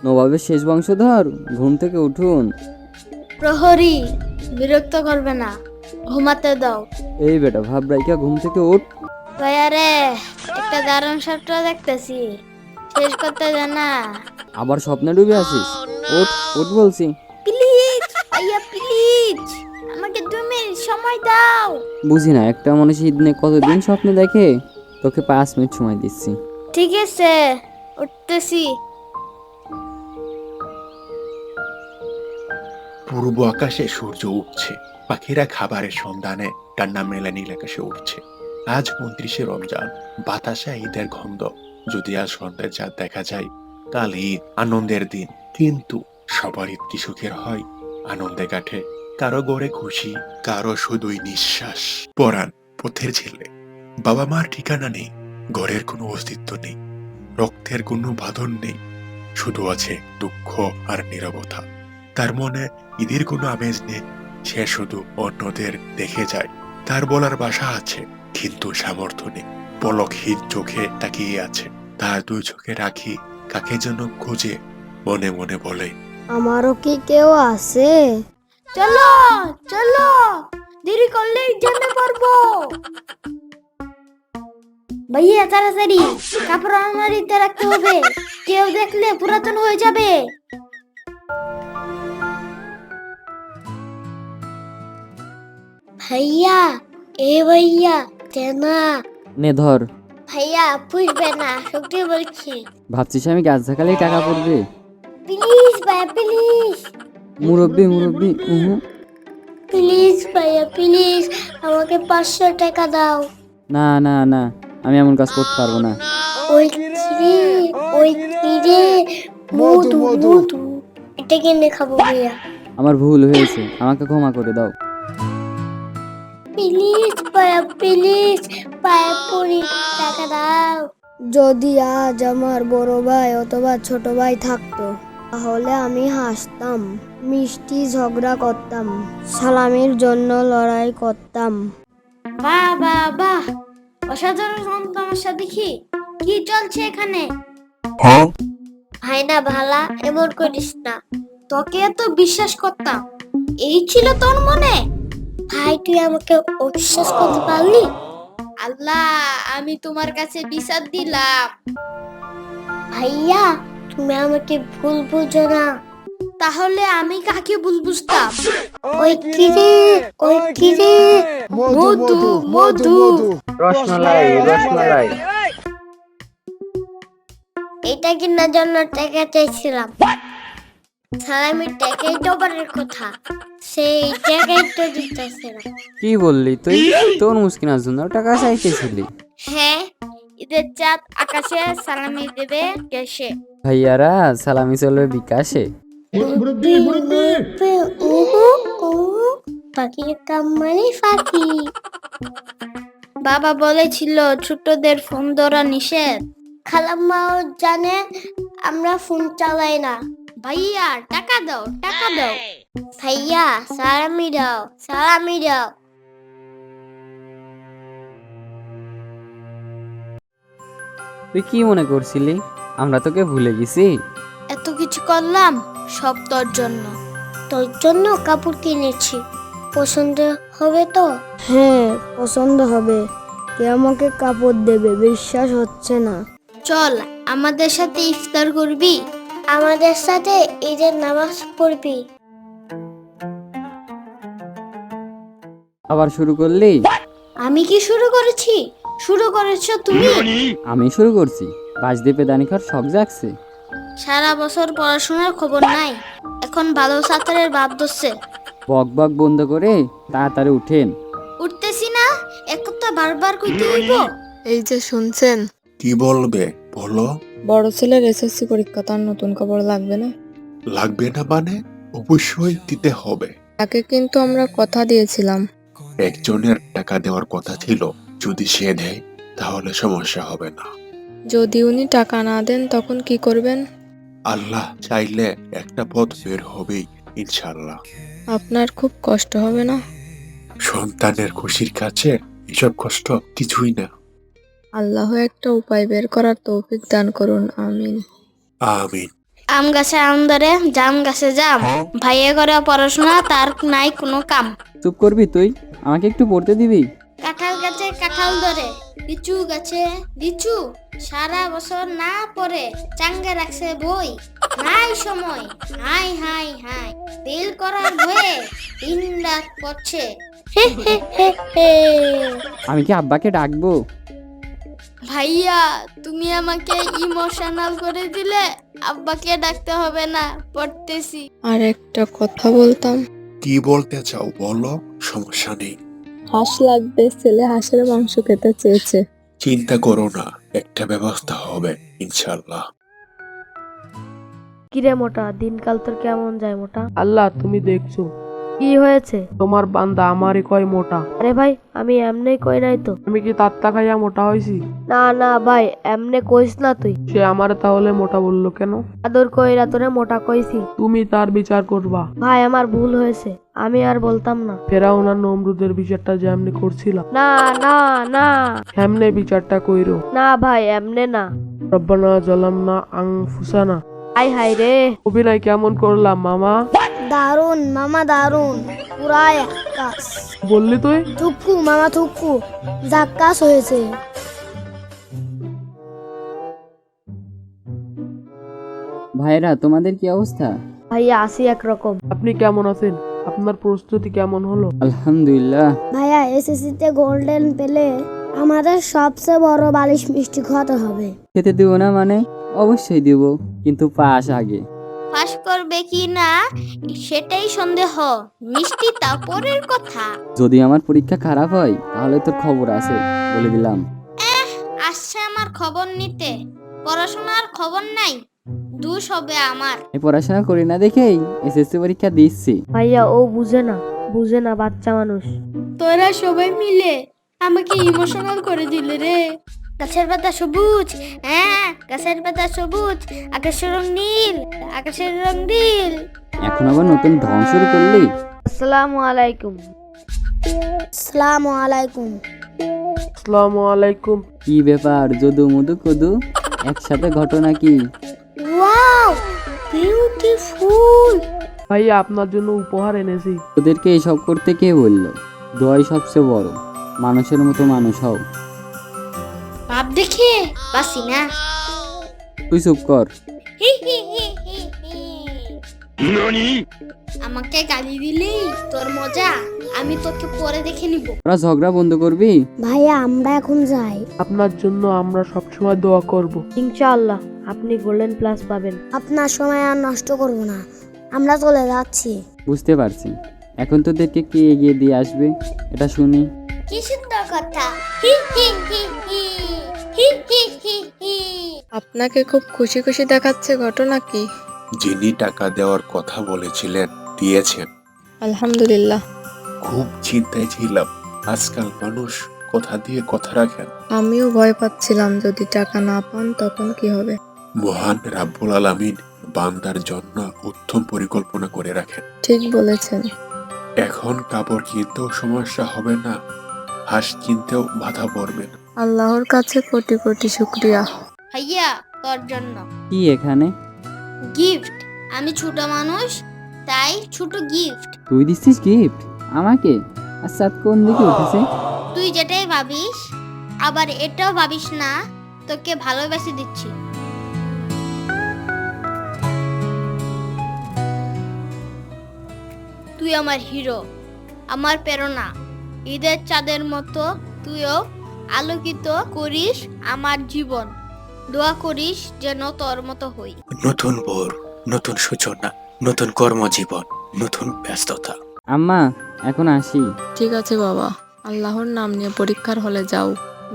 নবাবের শেষ বংশধর, ঘুম থেকে উঠুন। প্রহরী, বিরক্ত করবে না, ঘুমাতে দাও। এই বেটা, ভাব রাইকা ঘুম থেকে উঠ। ভাইয়া রে, একটা দারুণ স্বপ্ন দেখতেছি, শেষ করতে জানা। আবার স্বপ্নে ডুবে আসিস? উঠ উঠ বলছি। প্লিজ ভাইয়া, প্লিজ আমাকে 2 মিনিট সময় দাও। বুঝি না, একটা মানুষ দিনে কতদিন স্বপ্নে দেখে? তোকে 5 মিনিট সময় দিচ্ছি। ঠিক আছে, উঠতেছি। পূর্ব আকাশে সূর্য উঠছে, পাখিরা খাবারের সন্ধানে ডান্না মেলে নীল আকাশে উঠছে। আজ 29শে রমজান, বাতাসে ঈদের গন্ধ। যদি আজ সন্ধ্যার চাঁদ দেখা যায়, কাল ঈদ, আনন্দের দিন। কিন্তু সবার ঈদ কি সুখের হয়? আনন্দে কাটে, কারো গড়ে খুশি, কারো শুধুই নিঃশ্বাস। পরাণ পথের ছেলে, বাবা মার ঠিকানা নেই, ঘরের কোনো অস্তিত্ব নেই, রক্তের কোনো বাঁধন নেই, শুধু আছে দুঃখ আর নীরবতা। তার মনে ঈদের কোনো আমেজ নেই, সে শুধু অন্যদের দেখে যায়। তার বলার ভাষা আছে, কিন্তু সামর্থ্য নেই। পলকহীন চোখে তাকিয়ে আছে, তার 2 চোখে রাখি কাকে যেন খুঁজে, মনে মনে বলে, আমারও কি কেউ আছে? চলো চলো, দেরি করলে জেনে পড়বো। ভাইয়া তাড়াতাড়ি কাপড় আলমারিতে রাখতে হবে, কেউ দেখলে পুরাতন হয়ে যাবে। ভাইয়া, এ ভাইয়া কেনা। নে ধর। ভাইয়া পুষবে না, সত্যি বলছি। ভাবছিস আমি গাছ ঝাঁকালেই টাকা পড়বে? প্লিজ ভাইয়া, প্লিজ মুরব্বি মুরব্বি, প্লিজ ভাইয়া, প্লিজ আমাকে 500 টাকা দাও। না না না, আমি এমন কাজ করতে পারবো না। ওই কিরে, ওই কিরে, মধু মধু, এটা কিনে খাবো ভাইয়া। আমার ভুল হয়েছে, আমাকে ক্ষমা করে দাও। প্লিজ ভাইয়া, প্লিজ পায়ে পড়ি, টাকা দাও। যদি আজ আমার বড় ভাই অথবা ছোট ভাই থাকতো, তাহলে আমি হাসতাম, মিষ্টি ঝগড়া করতাম, সালামির জন্য লড়াই করতাম। বাহ বাহ বাহ, অসাধারণ তামাশা দেখি। কি চলছে এখানে? ভাই না ভালা, এমন করিস না। তোকে এত বিশ্বাস করতাম, এই ছিল তোর মনে? ভাই তুই আমাকে অবিশ্বাস করতে পারলি? আল্লাহ, আমি তোমার কাছে বিচার দিলাম। ভাইয়া, তুমি আমাকে ভুল বুঝো না। তাহলে আমি কাকে ভুল বুঝতাম? ওই কিরে, ওই কিরে, মধু মধু, রসমালাই রসমালাই। এটা কিনার জন্য টাকা চাইছিলাম। সালামির টাকাই তো বাড়ির কথা, সেই টাকাই তো দিতেছিলাম। কি বললি তুই? তরমুজ কেনার জন্য টাকা চাইতেছিলি? হ্যাঁ, ঈদের চাঁদ আকাশে, সালামি দেবে দেশে। ভাইয়ারা, সালামি চলবে বিকাশে। পাখির কাম মানে ফাঁকি। বাবা বলেছিল ছোটদের ফোন ধরা নিষেধ। খালাম্মাও জানে আমরা ফোন চালাই না। ভাইয়া টাকা দাও, টাকা দাও। ভাইয়া সালামি দাও, সালামি দাও। তুই কি মনে করছিলি আমরা তোকে ভুলে গেছি? এত কিছু করলাম সব তোর জন্য। তোর জন্য কাপড় কিনেছি, পছন্দ হবে তো? হ্যাঁ, পছন্দ হবে। কে আমাকে কাপড় দেবে বিশ্বাস হচ্ছে না। চল আমাদের সাথে ইফতার করবি, আমাদের সাথে ঈদের নামাজ পড়বি। আবার শুরু করলি? আমি কি শুরু করেছি? শুরু করেছো তুমি। আমি শুরু করছি? বাজদীপে দানিকার শখ জাগছে। সারা বছর পড়াশোনার খবর নাই, এখন ভালো ছাত্রের ভাব ধরছে। বক বক বন্ধ করে তাড়াতাড়ি উঠেন। উঠতেছি না, এক কথা বারবার কইতে হইব? এই যে শুনছেন, কি বলবে বলো? বড় ছেলের এসএসসি পরীক্ষা, তার নতুন কাপড় লাগবে না? লাগবে না মানে? অবশ্যই দিতে হবে। তাকে কিন্তু আমরা কথা দিয়েছিলাম। একজনের টাকা দেওয়ার কথা ছিল, যদি সে দেয় তাহলে সমস্যা হবে না। যদি উনি টাকা না দেন তখন কি করবেন? আল্লাহ চাইলে একটা পথ বের হবেই, ইনশাআল্লাহ। আপনার খুব কষ্ট হবে না? সন্তানের খুশির কাছে এসব কষ্ট কিছুই না। আল্লাহ একটা উপায় বের করার তৌফিক দান করুন, আমিন। আমিন। আম গাছে আম ধরে, জাম গাছে জাম। ভাইয়া করে পড়াশোনা, তার নাই কোনো কাম। চুপ করবি তুই? আমাকে একটু পড়তে দিবি? কাঁঠাল গাছে কাঁঠাল ধরে, লিচু গাছে লিচু। সারা বছর না পড়ে চাঙ্গে রাখছে বই। নাই সময়, হাই হাই হাই, ফেল করার ভয়ে দিন রাত পড়ছে। হে হে হে হে। আমি কি আব্বাকে ডাকবো? ভাইয়া, তুমি আমাকে ইমোশনাল করে দিলে। আব্বাকে ডাকতে হবে না, পড়তেছি। আর একটা কথা বলতাম। কি বলতে চাও বলো, সমস্যা নেই। হাঁস লাগবে, ছেলে হাঁসের মাংস খেতে চেয়েছে। চিন্তা করো না, একটা ব্যবস্থা হবে ইনশাল্লাহ। কিরে মোটা, দিনকাল তোর কেমন যায় মোটা? আল্লাহ, তুমি দেখছো কি হয়েছে? তোমার বান্দা আমারই কয় মোটা। আরে ভাই, আমি এমনি কই নাই তো। আমি কি তাত্তা খাইয়া মোটা হয়েছি? না না ভাই, এমনি কইস না তুই। সে আমার তাহলে মোটা বললো কেন? আদর কইরা তোরে মোটা কইছি। তুমি তার বিচার করবা। ভাই, আমার ভুল হয়েছে, আমি আর বলতাম না। ফেরাউন আর নমরুদের বিচারটা যেমনি করছিলাম, না না না হেমনে বিচারটা কইরো। না ভাই, এমনে না। রব্বানা জালামনা আনফুসানা। হাই হাই রে। অভিনয় কেমন করলাম মামা? দারুন মামা, দারুন, পুরা এক্কাস। বললি তুই? থুক্কু মামা, থুক্কু, জাক্কাস হয়েছে। ভাইরা, তোমাদের কি অবস্থা? ভাইয়া আসি একরকম। আপনি কেমন আছেন? আপনার প্রস্তুতি কেমন হলো? আলহামদুলিল্লাহ। ভাইয়া, এসএসসিতে গোল্ডেন পেলে আমাদের সবচেয়ে বড় বালিশ মিষ্টি খাওয়াতে হবে। খেতে দিব না মানে? অবশ্যই দিব, কিন্তু পাস আগে। পাস করবে কি না সেটাই সন্দেহ, মিষ্টি তা পরের কথা। যদি আমার পরীক্ষা খারাপ হয় তাহলে তোর খবর আছে, বলে দিলাম। আসছে আমার খবর নিতে, পড়াশোনার খবর নাই, দোষ হবে আমার। এই পড়াশোনা করি না দেখেই এসএসসি পরীক্ষা দিচ্ছি। ভাইয়া, ও বুঝে না, বুঝে না, বাচ্চা মানুষ। তোরা সবাই মিলে আমাকে ইমোশনাল করে দিলে রে। গাছের পাতা সবুজ, হ্যাঁ গাছের পাতা সবুজ, আকাশের রং নীল, আকাশের রং নীল। এখন আবার নতুন ঢং শুরু করলি? আসসালামু আলাইকুম। আসসালামু আলাইকুম। আসসালামু আলাইকুম। কি ব্যাপার, যদু মধু কদু একসাথে, ঘটনা কি? Wow, beautiful. ভাইয়া, আপনার জন্য উপহার এনেছি। তোদেরকে এসব করতে কে বললো? দোয়াই সবচেয়ে বড়, মানুষের মতো মানুষ হও। ভাব দেখে বাসি না। তুই চুপ কর। হি হি হি হি হি। আমাকে গালি দিলি তোর মজা, আমি তোকে পরে দেখে নিব। তোরা ঝগড়া বন্ধ করবি? ভাইয়া, আমরা এখন যাই। আপনার জন্য আমরা সবসময় দোয়া করব। ইনশাআল্লাহ আপনি গোল্ডেন প্লাস পাবেন। আপনার সময় আর নষ্ট করব না, আমরা চলে যাচ্ছি। বুঝতে পারছি। এখন তোদেরকে কে এগিয়ে দিয়ে আসবে এটা শুনি। কি সুন্দর কথা। হি হি হি হি হি হি হি হি। আপনাকে খুব খুশি খুশি দেখাচ্ছে, ঘটনা কি? যিনি টাকা দেওয়ার কথা বলেছিলেন দিয়েছেন। আলহামদুলিল্লাহ। খুব চিন্তায় ছিলাম, আজকাল মানুষ কথা দিয়ে কথা রাখেন। আমিও ভয় পাচ্ছিলাম যদি টাকা না পান তখন কি হবে। মহান রাব্বুল আলামিন বান্দার জন্য উত্তম পরিকল্পনা করে রাখেন। ঠিক বলেছেন। এখন কাপড় কিনতেও সমস্যা হবে না, হাঁস কিনতেও বাধা পড়বে না। আল্লাহর কাছে কোটি কোটি শুকরিয়া। ভাইয়া, তোর জন্য কি এখানে? গিফট। আমি ছোট মানুষ, তাই ছোট গিফট। তুই দিচ্ছিস গিফট আমাকে? আর সাত কোন দিকে উঠেছে? তুই যেটাই ভাবিস, আবার এটাও ভাবিস না, তোকে ভালোবেসে দিচ্ছি। তুই আমার হিরো, আমার প্রেরণা। ঈদের চাঁদের মতো তুইও আলোকিত করিস আমার জীবন। দোয়া করিস যেন তোর মতো হই। নতুন ভোর, নতুন সূচনা, নতুন কর্মজীবন, নতুন ব্যস্ততা। আম্মা, এখন আসি। ঠিক আছে বাবা, আল্লাহর নাম নিয়ে পরীক্ষার হলে যাও।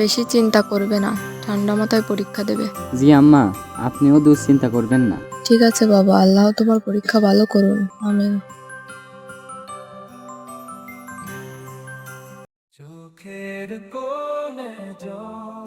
বেশি চিন্তা করবে না, ঠান্ডা মাথায় পরীক্ষা দেবে। জি আম্মা, আপনিও দুশ্চিন্তা করবেন না। ঠিক আছে বাবা, আল্লাহ তোমার পরীক্ষা ভালো করুন। আমিন। চোখের কোণে জল